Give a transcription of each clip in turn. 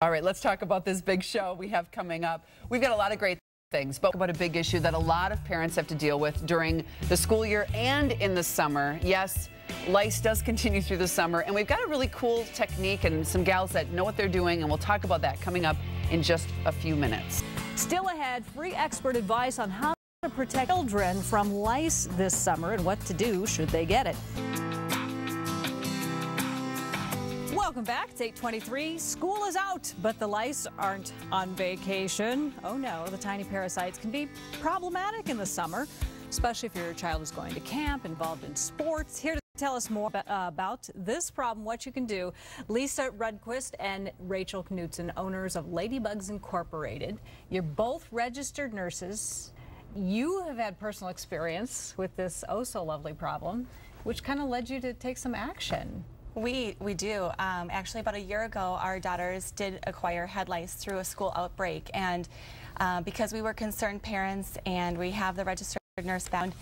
All right, let's talk about this big show we have coming up. We've got a lot of great things, but about a big issue that a lot of parents have to deal with during the school year and in the summer. Yes, lice does continue through the summer, and we've got a really cool technique and some gals that know what they're doing, and we'll talk about that coming up in just a few minutes. Still ahead, free expert advice on how to protect children from lice this summer and what to do should they get it. Welcome back. It's 8:23. School is out, but the lice aren't on vacation. Oh no, the tiny parasites can be problematic in the summer, especially if your child is going to camp, involved in sports. Here to tell us more about this problem, what you can do, Lisa Rudquist and Rachel Knutson, owners of Ladybugs Incorporated. You're both registered nurses. You have had personal experience with this oh so lovely problem, which kind of led you to take some action. We do. Actually, about a year ago, our daughters did acquire head lice through a school outbreak, and because we were concerned parents and we have the registered nurse bound,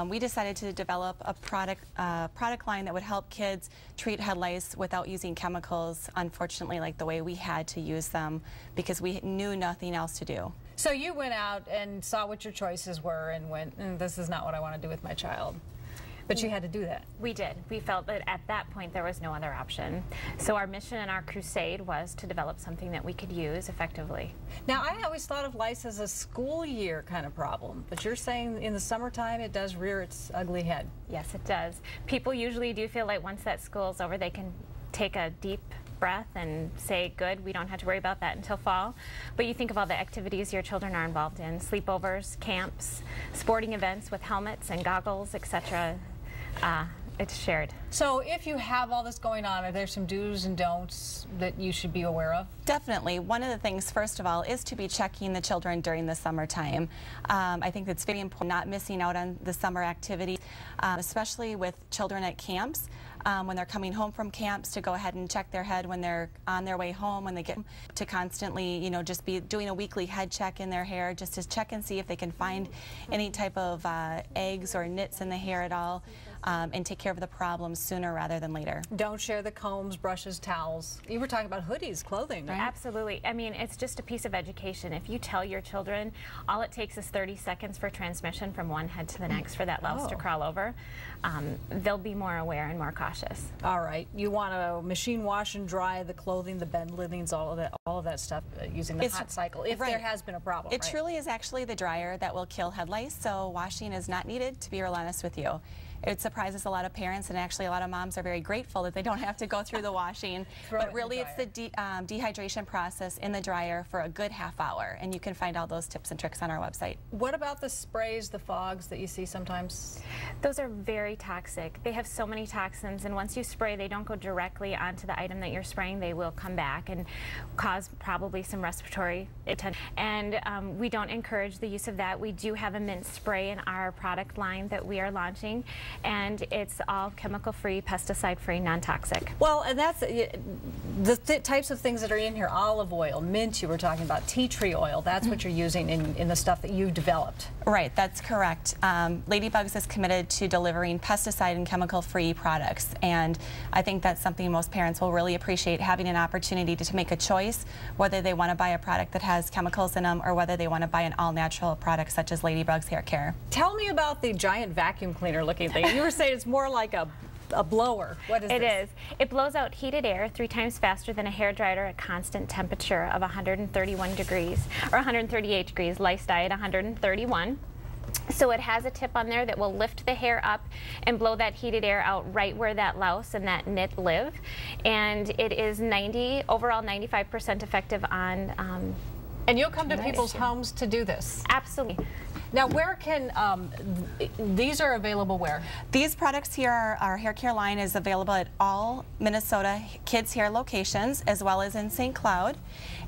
we decided to develop a product line that would help kids treat head lice without using chemicals, unfortunately, like the way we had to use them because we knew nothing else to do. So you went out and saw what your choices were and went, this is not what I want to do with my child. But you had to do that. We did. We felt that at that point there was no other option. So our mission and our crusade was to develop something that we could use effectively. Now, I always thought of lice as a school year kind of problem, but you're saying in the summertime it does rear its ugly head. Yes, it does. People usually do feel like once that school's over, they can take a deep breath and say, good, we don't have to worry about that until fall. But you think of all the activities your children are involved in, sleepovers, camps, sporting events with helmets and goggles, etc. It's shared. So if you have all this going on, are there some do's and don'ts that you should be aware of? Definitely. One of the things, first of all, is to be checking the children during the summertime. I think that's very important, not missing out on the summer activities, especially with children at camps. When they're coming home from camps, to go ahead and check their head when they're on their way home, when they get to constantly, you know, just be doing a weekly head check in their hair, just to check and see if they can find any type of eggs or nits in the hair at all, and take care of the problems sooner rather than later. Don't share the combs, brushes, towels. You were talking about hoodies, clothing, right? Absolutely. I mean, it's just a piece of education. If you tell your children, all it takes is 30 seconds for transmission from one head to the next for that louse to crawl over, they'll be more aware and more cautious. All right. You want to machine wash and dry the clothing, the bed linens, all of that stuff using the hot cycle, if there has been a problem. It truly is actually the dryer that will kill head lice, so washing is not needed, to be real honest with you. It surprises a lot of parents, and actually a lot of moms are very grateful that they don't have to go through the washing. But really it's the dehydration process in the dryer for a good half hour, and you can find all those tips and tricks on our website. What about the sprays, the fogs that you see sometimes? Those are very toxic. They have so many toxins, and once you spray, they don't go directly onto the item that you're spraying. They will come back and cause probably some respiratory attention. And we don't encourage the use of that. We do have a mint spray in our product line that we are launching, and it's all chemical-free, pesticide-free, non-toxic. Well, and that's the types of things that are in here. Olive oil, mint, you were talking about, tea tree oil. That's what you're using in the stuff that you've developed. Right, that's correct. Ladybugs is committed to delivering pesticide and chemical-free products, and I think that's something most parents will really appreciate, having an opportunity to make a choice whether they want to buy a product that has chemicals in them or whether they want to buy an all-natural product such as Ladybugs Hair Care. Tell me about the giant vacuum cleaner looking thing. You were saying it's more like a blower. What is it? This? It is. It blows out heated air 3 times faster than a hairdryer at constant temperature of 131 degrees or 138 degrees. Lice dye at 131. So it has a tip on there that will lift the hair up and blow that heated air out right where that louse and that nit live. And it is overall 95% effective on and you'll come to people's homes to do this? Absolutely. Now, where can, these are available where? These products here, our hair care line is available at all Minnesota Kids Hair locations, as well as in St. Cloud.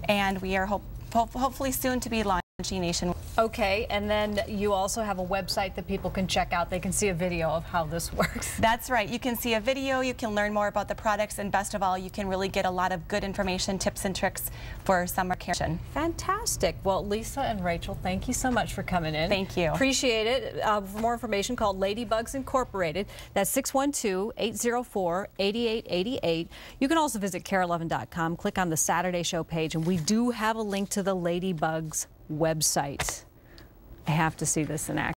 And we are hopefully soon to be launching Nation. Okay, and then you also have a website that people can check out. They can see a video of how this works. That's right. You can see a video, you can learn more about the products, and best of all, you can really get a lot of good information, tips and tricks for summer care. Fantastic. Well, Lisa and Rachel, thank you so much for coming in. Thank you. Appreciate it. For more information, call Ladybugs Incorporated. That's 612-804-8888. You can also visit KARE11.com, click on the Saturday Show page, and we do have a link to the Ladybugs website. I have to see this in action.